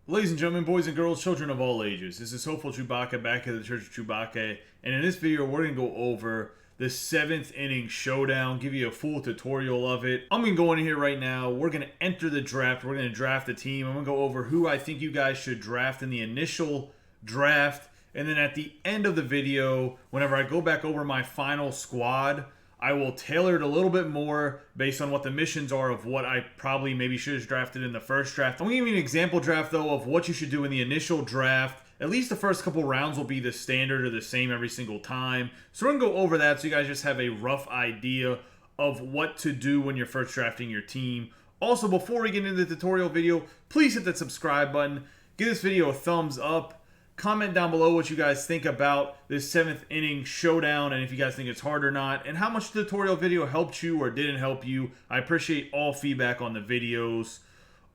Ladies and gentlemen, boys and girls, children of all ages, this is Hopeful Chewbacca back at the Church of Chewbacca, and in this video we're going to go over the 7th inning showdown, give you a full tutorial of it. I'm going to go in here right now, we're going to enter the draft, we're going to draft the team, I'm going to go over who I think you guys should draft in the initial draft, and then at the end of the video, whenever I go back over my final squad, I will tailor it a little bit more based on what the missions are of what I probably maybe should have drafted in the first draft. I'm going to give you an example draft, though, of what you should do in the initial draft. At least the first couple rounds will be the standard or the same every single time. So we're going to go over that so you guys just have a rough idea of what to do when you're first drafting your team. Also, before we get into the tutorial video, please hit that subscribe button. Give this video a thumbs up. Comment down below what you guys think about this 7th inning showdown and if you guys think it's hard or not and how much the tutorial video helped you or didn't help you. I appreciate all feedback on the videos.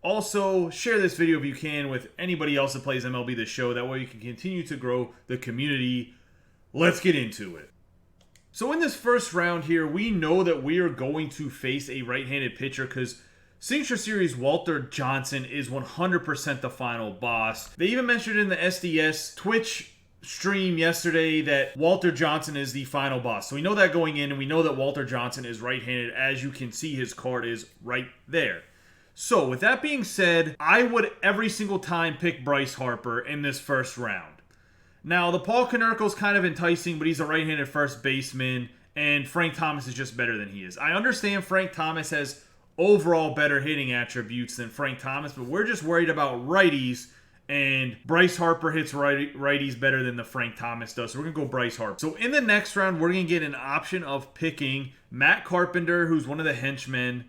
Also, share this video if you can with anybody else that plays MLB The Show. That way you can continue to grow the community. Let's get into it. So in this first round here, we know that we are going to face a right-handed pitcher because Signature Series Walter Johnson is 100% the final boss. They even mentioned in the SDS Twitch stream yesterday that Walter Johnson is the final boss. So we know that going in, and we know that Walter Johnson is right-handed. As you can see, his card is right there. So with that being said, I would every single time pick Bryce Harper in this first round. Now, the Paul Konerko is kind of enticing, but he's a right-handed first baseman, and Frank Thomas is just better than he is. I understand Frank Thomas has overall better hitting attributes than Frank Thomas, but we're just worried about righties, and Bryce Harper hits righties better than the Frank Thomas does, so we're going to go Bryce Harper. So in the next round, we're going to get an option of picking Matt Carpenter, who's one of the henchmen,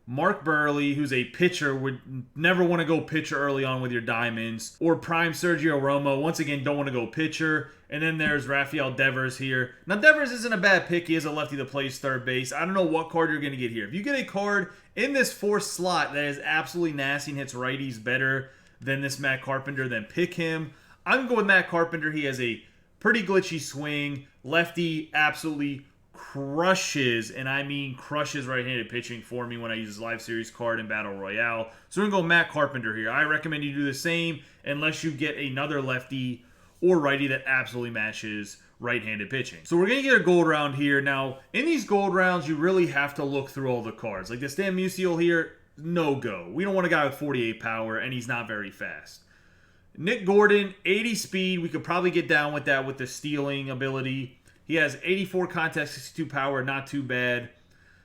Mark Buehrle, who's a pitcher, would never want to go pitcher early on with your diamonds, or Prime Sergio Romo, once again, don't want to go pitcher. And then there's Rafael Devers here. Now, Devers isn't a bad pick. He is a lefty that plays third base. I don't know what card you're going to get here. If you get a card in this fourth slot that is absolutely nasty and hits righties better than this Matt Carpenter, then pick him. I'm going to go with Matt Carpenter. He has a pretty glitchy swing. Lefty absolutely crushes, and I mean crushes right-handed pitching for me when I use his live series card in Battle Royale. So we're going to go Matt Carpenter here. I recommend you do the same unless you get another lefty or righty that absolutely matches right-handed pitching. So we're going to get a gold round here. Now, in these gold rounds, you really have to look through all the cards. Like this Stan Musial here, no go. We don't want a guy with 48 power, and he's not very fast. Nick Gordon, 80 speed. We could probably get down with that with the stealing ability. He has 84 contact, 62 power, not too bad.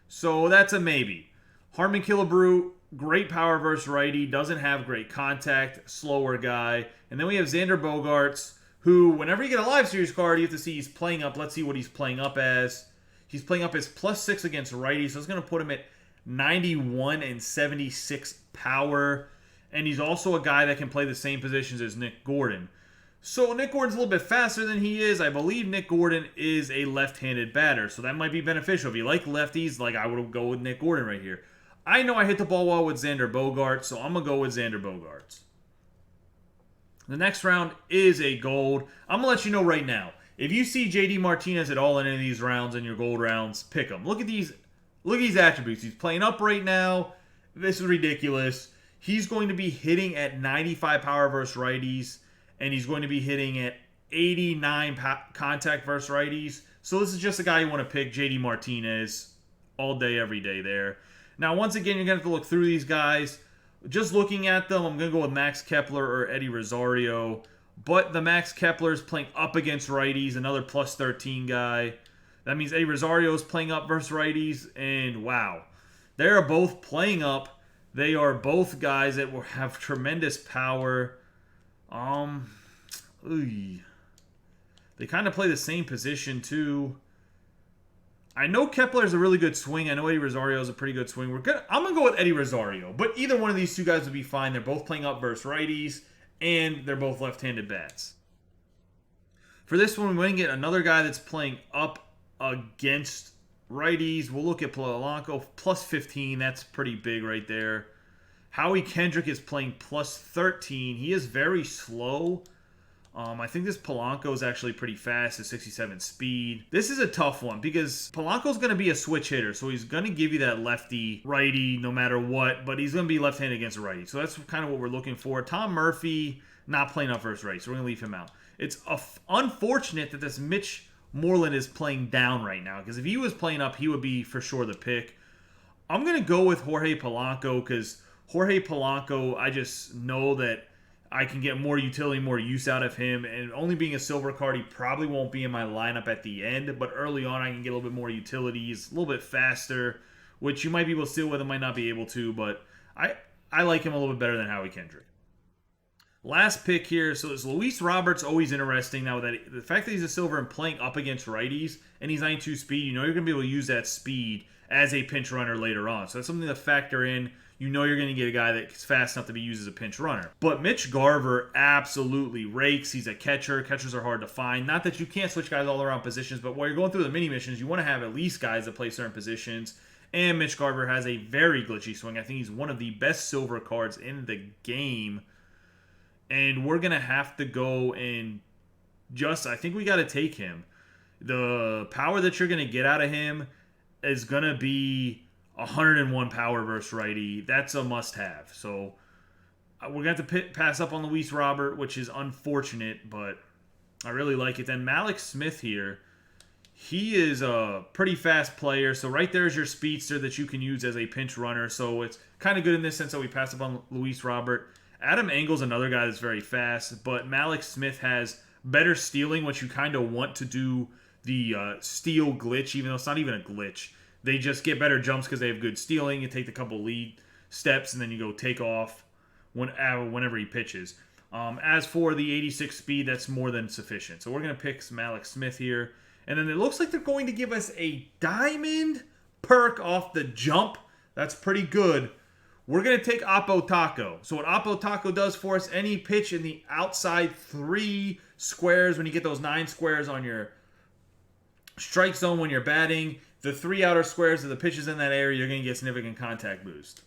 So that's a maybe. Harmon Killebrew, great power versus righty, doesn't have great contact, slower guy. And then we have Xander Bogaerts, who, whenever you get a live series card, you have to see he's playing up. Let's see what he's playing up as. He's playing up as +6 against righty, so it's going to put him at 91 and 76 power. And he's also a guy that can play the same positions as Nick Gordon. So Nick Gordon's a little bit faster than he is. I believe Nick Gordon is a left-handed batter, so that might be beneficial. If you like lefties, like I would go with Nick Gordon right here. I know I hit the ball well with Xander Bogaerts, so I'm going to go with Xander Bogaerts. The next round is a gold. I'm going to let you know right now. If you see JD Martinez at all in any of these rounds in your gold rounds, pick him. Look at these attributes. He's playing up right now. This is ridiculous. He's going to be hitting at 95 power versus righties, and he's going to be hitting at 89 contact versus righties. So this is just a guy you want to pick, JD Martinez, all day, every day there. Now, once again, you're going to have to look through these guys. Just looking at them, I'm going to go with Max Kepler or Eddie Rosario. But the Max Kepler is playing up against righties, another +13 guy. That means Eddie Rosario is playing up versus righties. And wow, they are both playing up. They are both guys that will have tremendous power. They kind of play the same position too. I know Kepler is a really good swing. I know Eddie Rosario is a pretty good swing. I'm gonna go with Eddie Rosario, but either one of these two guys would be fine. They're both playing up versus righties, and they're both left-handed bats. For this one, we're gonna get another guy that's playing up against righties. We'll look at Polanco, +15. That's pretty big right there. Howie Kendrick is playing +13. He is very slow. I think this Polanco is actually pretty fast at 67 speed. This is a tough one because Polanco's going to be a switch hitter, so he's going to give you that lefty, righty no matter what, but he's going to be left-handed against righty. So that's kind of what we're looking for. Tom Murphy, not playing up first righty, so we're going to leave him out. It's unfortunate that this Mitch Moreland is playing down right now, because if he was playing up, he would be for sure the pick. I'm going to go with Jorge Polanco because Jorge Polanco, I just know that I can get more utility, more use out of him. And only being a silver card, he probably won't be in my lineup at the end. But early on, I can get a little bit more utility. He's a little bit faster, which you might be able to steal with him, might not be able to. But I like him a little bit better than Howie Kendrick. Last pick here. So it's Luis Roberts, always interesting. Now, that the fact that he's a silver and playing up against righties, and he's 92 speed, you know you're going to be able to use that speed as a pinch runner later on. So that's something to factor in. You know you're going to get a guy that's fast enough to be used as a pinch runner. But Mitch Garver absolutely rakes. He's a catcher. Catchers are hard to find. Not that you can't switch guys all around positions, but while you're going through the mini missions, you want to have at least guys that play certain positions. And Mitch Garver has a very glitchy swing. I think he's one of the best silver cards in the game. And we're going to have to go and I think we got to take him. The power that you're going to get out of him is going to be 101 power versus righty. That's a must-have. So we're going to have to pass up on Luis Robert, which is unfortunate, but I really like it. Then Malik Smith here, he is a pretty fast player. So right there is your speedster that you can use as a pinch runner. So it's kind of good in this sense that we pass up on Luis Robert. Adam Engel's another guy that's very fast, but Malik Smith has better stealing, which you kind of want to do the steal glitch, even though it's not even a glitch. They just get better jumps because they have good stealing. You take the couple lead steps, and then you go take off whenever he pitches. As for the 86 speed, that's more than sufficient. So we're going to pick Malik Smith here. And then it looks like they're going to give us a diamond perk off the jump. That's pretty good. We're going to take Oppo Taco. So what Oppo Taco does for us, any pitch in the outside 3 squares, when you get those 9 squares on your strike zone when you're batting, the 3 outer squares of the pitches in that area, you're going to get significant contact boost.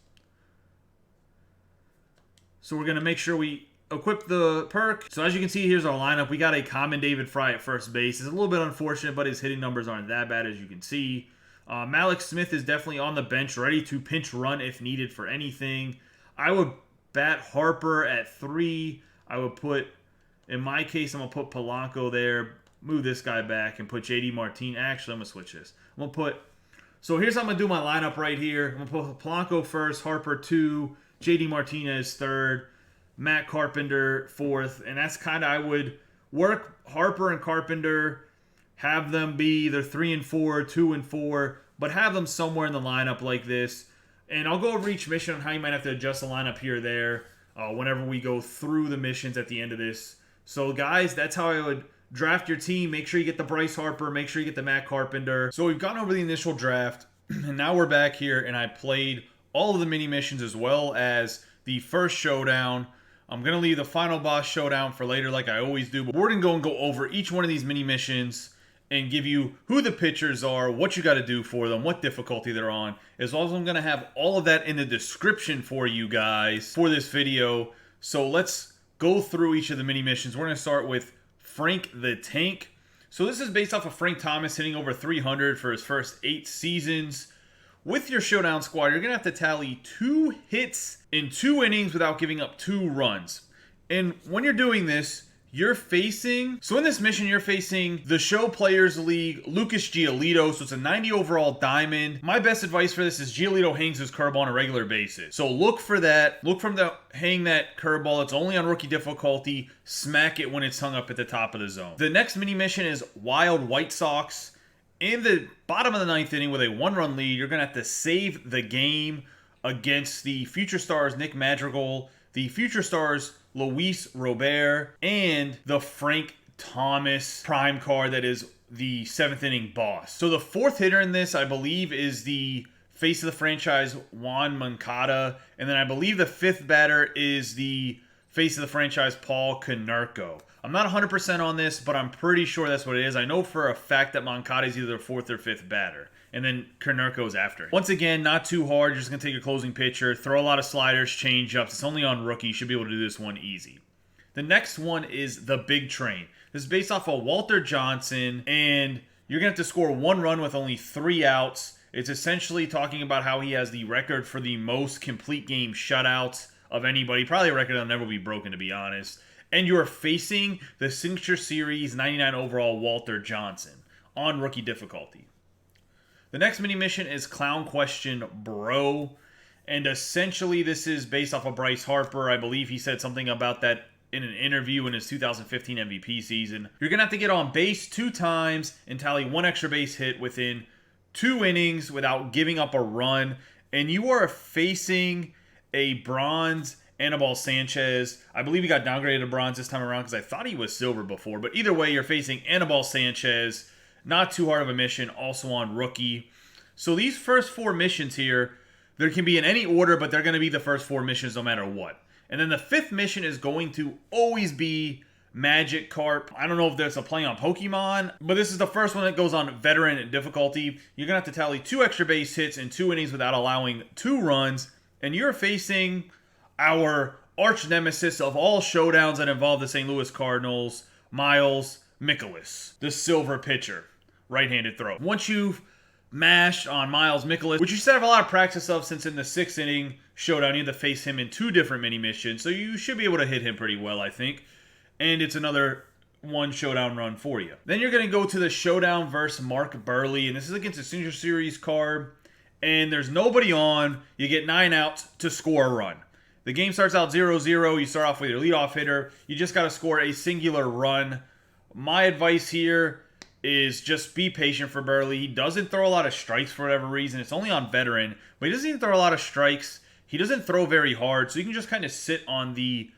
So we're going to make sure we equip the perk. So as you can see, here's our lineup. We got a common David Fry at first base. It's a little bit unfortunate, but his hitting numbers aren't that bad, as you can see. Malik Smith is definitely on the bench, ready to pinch run if needed for anything. I would bat Harper at 3. I would put, in my case, I'm going to put Polanco there. Move this guy back and put JD Martinez. Actually, I'm going to switch this. I'm going to put... So here's how I'm going to do my lineup right here. I'm going to put Polanco first, Harper 2, JD Martinez 3rd, Matt Carpenter 4th. And that's kind of... I would work Harper and Carpenter, have them be either 3 and 4, 2 and 4, but have them somewhere in the lineup like this. And I'll go over each mission on how you might have to adjust the lineup here or there whenever we go through the missions at the end of this. So guys, that's how I would draft your team. Make sure you get the Bryce Harper. Make sure you get the Matt Carpenter. So we've gone over the initial draft, and now we're back here, and I played all of the mini missions as well as the first showdown. I'm going to leave the final boss showdown for later like I always do, but we're going to go over each one of these mini missions and give you who the pitchers are, what you got to do for them, what difficulty they're on. As well as I'm going to have all of that in the description for you guys for this video. So let's go through each of the mini missions. We're going to start with Frank the Tank. So this is based off of Frank Thomas hitting over 300 for his first 8 seasons. With your Showdown squad, you're going to have to tally 2 hits in 2 innings without giving up 2 runs. And when you're doing this, you're facing... So in this mission, you're facing the Show Players League, Lucas Giolito. So it's a 90 overall diamond. My best advice for this is Giolito hangs his curveball on a regular basis. So look for that. Look from the hang that curveball. It's only on rookie difficulty. Smack it when it's hung up at the top of the zone. The next mini mission is Wild White Sox. In the bottom of the 9th inning with a 1-run lead, you're going to have to save the game against the Future Stars Nick Madrigal, the Future Stars Luis Robert, and the Frank Thomas prime card that is the 7th inning boss. So the 4th hitter in this, I believe, is the face of the franchise, Juan Moncada. And then I believe the 5th batter is the face of the franchise, Paul Konerko. I'm not 100% on this, but I'm pretty sure that's what it is. I know for a fact that Moncada is either the 4th or 5th batter. And then Konerko is after him. Once again, not too hard. You're just going to take your closing pitcher, throw a lot of sliders, change-ups. It's only on rookie. You should be able to do this one easy. The next one is the Big Train. This is based off of Walter Johnson, and you're going to have to score 1 run with only 3 outs. It's essentially talking about how he has the record for the most complete game shutouts of anybody. Probably a record that'll never be broken, to be honest. And you're facing the Signature Series 99 overall Walter Johnson on rookie difficulty. The next mini mission is Clown Question Bro. And essentially this is based off of Bryce Harper. I believe he said something about that in an interview in his 2015 MVP season. You're going to have to get on base 2 times and tally 1 extra base hit within 2 innings without giving up a run. And you are facing a bronze Anibal Sanchez. I believe he got downgraded to bronze this time around because I thought he was silver before. But either way, you're facing Anibal Sanchez. Not too hard of a mission, also on rookie. So these first 4 missions here, there can be in any order, but they're going to be the first 4 missions no matter what. And then the 5th mission is going to always be Magic Carp. I don't know if there's a play on Pokemon, but this is the first one that goes on veteran difficulty. You're going to have to tally 2 extra base hits in 2 innings without allowing 2 runs. And you're facing our arch nemesis of all showdowns that involve the St. Louis Cardinals, Miles Mikolas, the silver pitcher, right-handed throw. Once you've mashed on Miles Mikolas, which you should have a lot of practice of since in the 6th inning showdown, you had to face him in 2 different mini missions, so you should be able to hit him pretty well, I think. And it's another 1 showdown run for you. Then you're going to go to the Showdown versus Mark Buehrle, and this is against a Signature Series card. And there's nobody on. You get 9 outs to score a run. The game starts out 0-0. You start off with your leadoff hitter. You just got to score a singular run. My advice here is just be patient for Buehrle. He doesn't throw a lot of strikes for whatever reason. It's only on veteran, but he doesn't even throw a lot of strikes. He doesn't throw very hard, so you can just kind of sit on the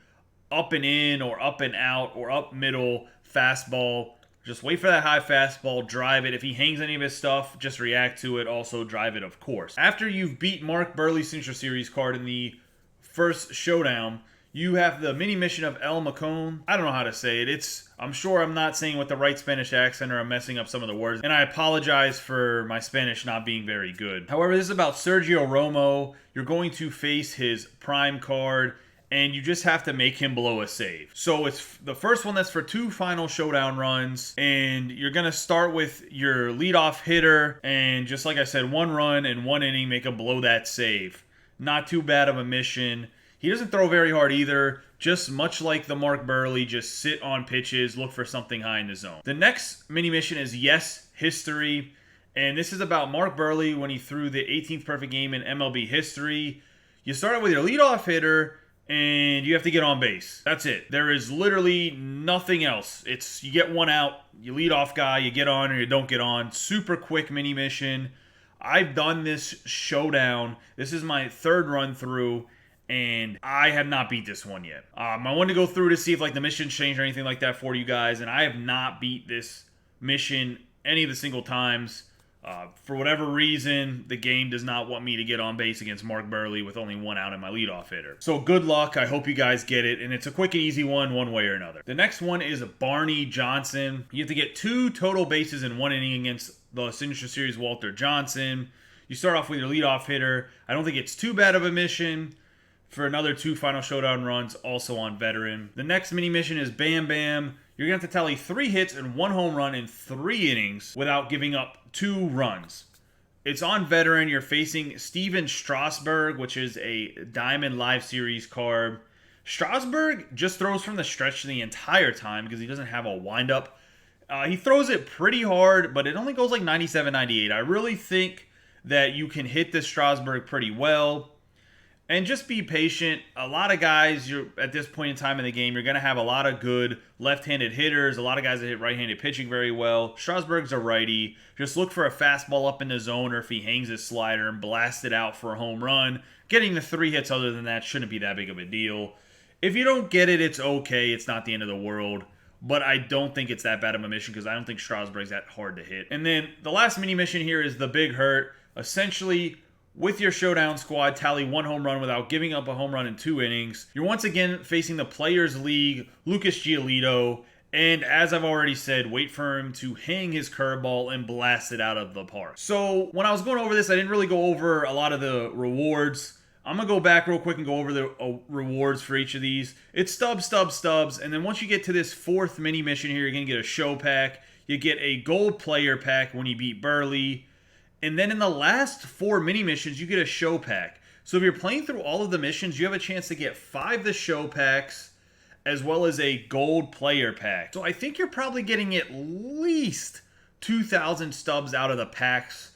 up and in or up and out or up middle fastball. Just wait for that high fastball, drive it. If he hangs any of his stuff, just react to it. Also drive it, of course. After you've beat Mark Buehrle's Signature Series card in the first showdown, you have the mini mission of El Mechon. I don't know how to say it. I'm sure I'm not saying with the right Spanish accent or I'm messing up some of the words. And I apologize for my Spanish not being very good. However, this is about Sergio Romo. You're going to face his prime card, and you just have to make him blow a save. So it's the first one that's for 2 final showdown runs, and you're going to start with your leadoff hitter, and just like I said, 1 run and 1 inning, make him blow that save. Not too bad of a mission. He doesn't throw very hard either. Just much like the Mark Buehrle, just sit on pitches, look for something high in the zone. The next mini mission is Yes History, and this is about Mark Buehrle when he threw the 18th perfect game in MLB history. You start out with your leadoff hitter, and you have to get on base. That's it. There is literally nothing else. You get 1 out, you lead off guy, you get on or you don't get on. Super quick mini mission. I've done this showdown. This is my 3rd run through, and I have not beat this one yet. I wanted to go through to see if the missions change or anything like that for you guys, and I have not beat this mission any of the single times. For whatever reason, the game does not want me to get on base against Mark Buehrle with only 1 out in my leadoff hitter. So good luck. I hope you guys get it. And it's a quick and easy one way or another. The next one is Barney Johnson. You have to get 2 total bases in 1 inning against the Signature Series Walter Johnson. You start off with your leadoff hitter. I don't think it's too bad of a mission. For another 2 final showdown runs, also on veteran. The next mini mission is Bam Bam. You're going to have to tally 3 hits and 1 home run in 3 innings without giving up 2 runs. It's on veteran. You're facing Steven Strasburg, which is a Diamond Live Series card. Strasburg just throws from the stretch the entire time because he doesn't have a windup. He throws it pretty hard, but it only goes like 97, 98. I really think that you can hit this Strasburg pretty well. And just be patient. A lot of guys, at this point in time in the game, you're going to have a lot of good left-handed hitters, a lot of guys that hit right-handed pitching very well. Strasburg's a righty. Just look for a fastball up in the zone, or if he hangs his slider and blasts it out for a home run. Getting the 3 hits other than that shouldn't be that big of a deal. If you don't get it, it's okay. It's not the end of the world. But I don't think it's that bad of a mission because I don't think Strasburg's that hard to hit. And then the last mini mission here is the Big Hurt. Essentially, with your showdown squad, tally 1 home run without giving up a home run in 2 innings. You're once again facing the Players League, Lucas Giolito, and as I've already said, wait for him to hang his curveball and blast it out of the park. So when I was going over this, I didn't really go over a lot of the rewards. I'm going to go back real quick and go over the rewards for each of these. It's stubs, stubs, stubs. And then once you get to this 4th mini mission here, you're going to get a show pack. You get a gold player pack when you beat Buehrle. And then in the last 4 mini missions, you get a show pack. So if you're playing through all of the missions, you have a chance to get 5 of the show packs as well as a gold player pack. So I think you're probably getting at least 2,000 stubs out of the packs,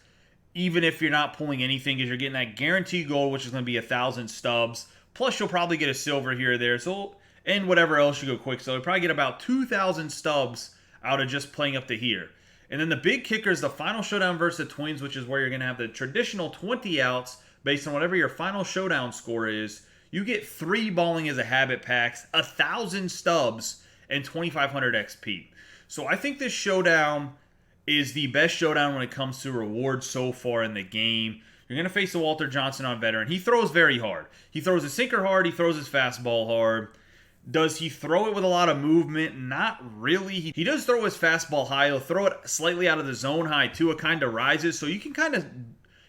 even if you're not pulling anything, because you're getting that guaranteed gold, which is going to be 1,000 stubs. Plus, you'll probably get a silver here or there. So, and whatever else you go quick. So you'll probably get about 2,000 stubs out of just playing up to here. And then the big kicker is the final showdown versus the Twins, which is where you're going to have the traditional 20 outs based on whatever your final showdown score is. You get 3 balling as a habit packs, 1,000 stubs, and 2,500 XP. So I think this showdown is the best showdown when it comes to rewards so far in the game. You're going to face the Walter Johnson on veteran. He throws very hard. He throws his sinker hard. He throws his fastball hard. Does he throw it with a lot of movement? Not really. He does throw his fastball high. He'll throw it slightly out of the zone high too. It kind of rises. So you can kind of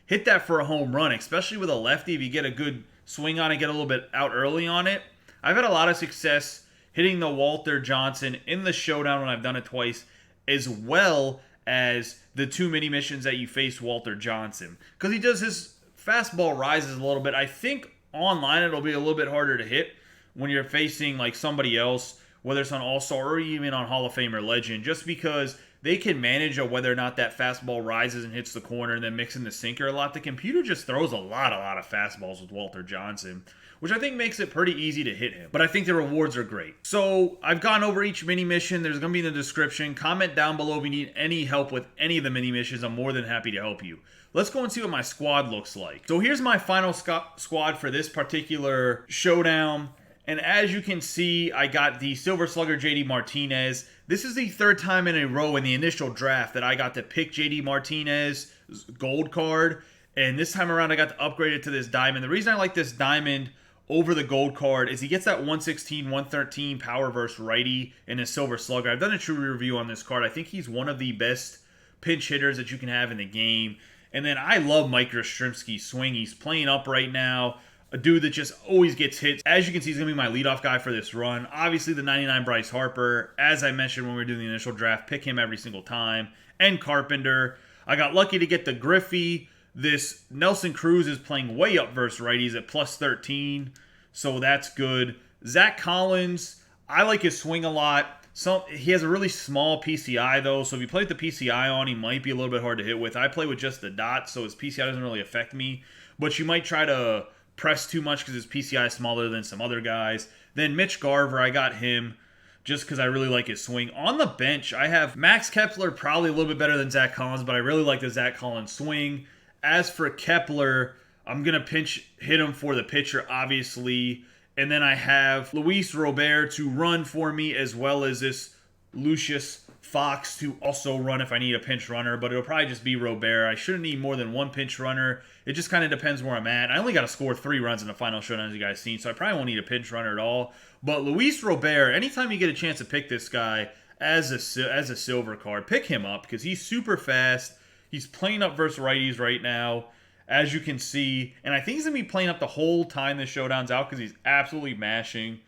hit that for a home run, especially with a lefty if you get a good swing on it, get a little bit out early on it. I've had a lot of success hitting the Walter Johnson in the showdown when I've done it twice, as well as the 2 mini missions that you face Walter Johnson. Because he does his fastball rises a little bit. I think online it'll be a little bit harder to hit when you're facing like somebody else, whether it's on All-Star or even on Hall of Famer Legend, just because they can manage whether or not that fastball rises and hits the corner and then mix in the sinker a lot. The computer just throws a lot of fastballs with Walter Johnson, which I think makes it pretty easy to hit him. But I think the rewards are great. So I've gone over each mini mission. There's going to be in the description. Comment down below if you need any help with any of the mini missions. I'm more than happy to help you. Let's go and see what my squad looks like. So here's my final squad for this particular showdown. And as you can see, I got the Silver Slugger JD Martinez. This is the 3rd time in a row in the initial draft that I got to pick JD Martinez gold card. And this time around, I got to upgrade it to this diamond. The reason I like this diamond over the gold card is he gets that 116, 113 power versus righty in his Silver Slugger. I've done a true review on this card. I think he's one of the best pinch hitters that you can have in the game. And then I love Mike Yastrzemski's swing. He's playing up right now. A dude that just always gets hits. As you can see, he's going to be my leadoff guy for this run. Obviously, the 99 Bryce Harper, as I mentioned when we were doing the initial draft, pick him every single time. And Carpenter. I got lucky to get the Griffey. This Nelson Cruz is playing way up versus righties at plus 13, so that's good. Zach Collins, I like his swing a lot. He has a really small PCI, though, so if you play with the PCI on, he might be a little bit hard to hit with. I play with just the dots, so his PCI doesn't really affect me. But you might try to press too much because his PCI is smaller than some other guys. Then Mitch Garver, I got him just because I really like his swing. On the bench, I have Max Kepler, probably a little bit better than Zach Collins, but I really like the Zach Collins swing. As for Kepler, I'm going to pinch hit him for the pitcher, obviously. And then I have Luis Robert to run for me, as well as this Lucius Fox to also run if I need a pinch runner. But it'll probably just be Robert. I shouldn't need more than 1 pinch runner. It just kind of depends where I'm at. I only got to score 3 runs in the final showdown, as you guys seen, so I probably won't need a pinch runner at all. But Luis Robert, anytime you get a chance to pick this guy as a silver card, pick him up because he's super fast. He's playing up versus righties right now, as you can see. And I think he's going to be playing up the whole time the showdown's out because he's absolutely mashing.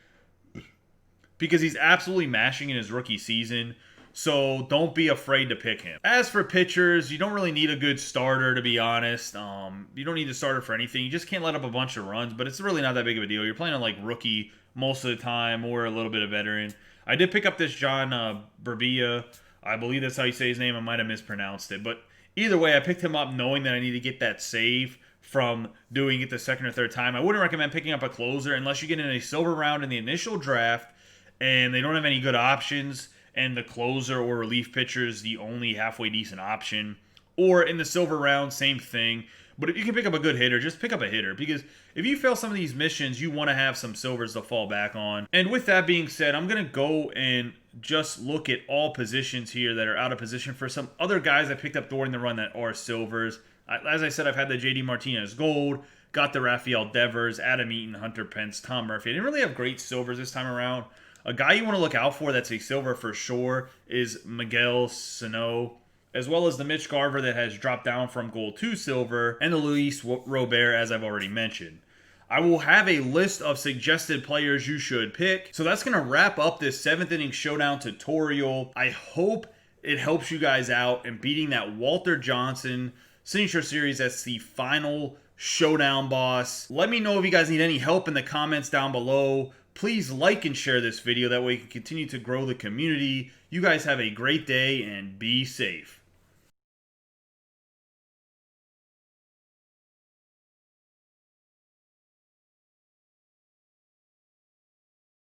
In his rookie season. So don't be afraid to pick him. As for pitchers, you don't really need a good starter, to be honest. You don't need a starter for anything. You just can't let up a bunch of runs, but it's really not that big of a deal. You're playing on like rookie most of the time or a little bit of veteran. I did pick up this John Burbia. I believe that's how you say his name. I might have mispronounced it, but either way, I picked him up knowing that I need to get that save from doing it the 2nd or 3rd time. I wouldn't recommend picking up a closer unless you get in a silver round in the initial draft and they don't have any good options and the closer or relief pitcher is the only halfway decent option. Or in the silver round, same thing. But if you can pick up a good hitter, just pick up a hitter. Because if you fail some of these missions, you want to have some silvers to fall back on. And with that being said, I'm going to go and just look at all positions here that are out of position for some other guys I picked up during the run that are silvers. As I said, I've had the JD Martinez gold, got the Rafael Devers, Adam Eaton, Hunter Pence, Tom Murphy. I didn't really have great silvers this time around. A guy you want to look out for that's a silver for sure is Miguel Sano, as well as the Mitch Garver that has dropped down from gold to silver, and the Luis Robert, as I've already mentioned. I will have a list of suggested players you should pick. So that's going to wrap up this 7th inning showdown tutorial. I hope it helps you guys out in beating that Walter Johnson Signature Series. That's the final showdown boss. Let me know if you guys need any help in the comments down below. Please like and share this video. That way we can continue to grow the community. You guys have a great day and be safe.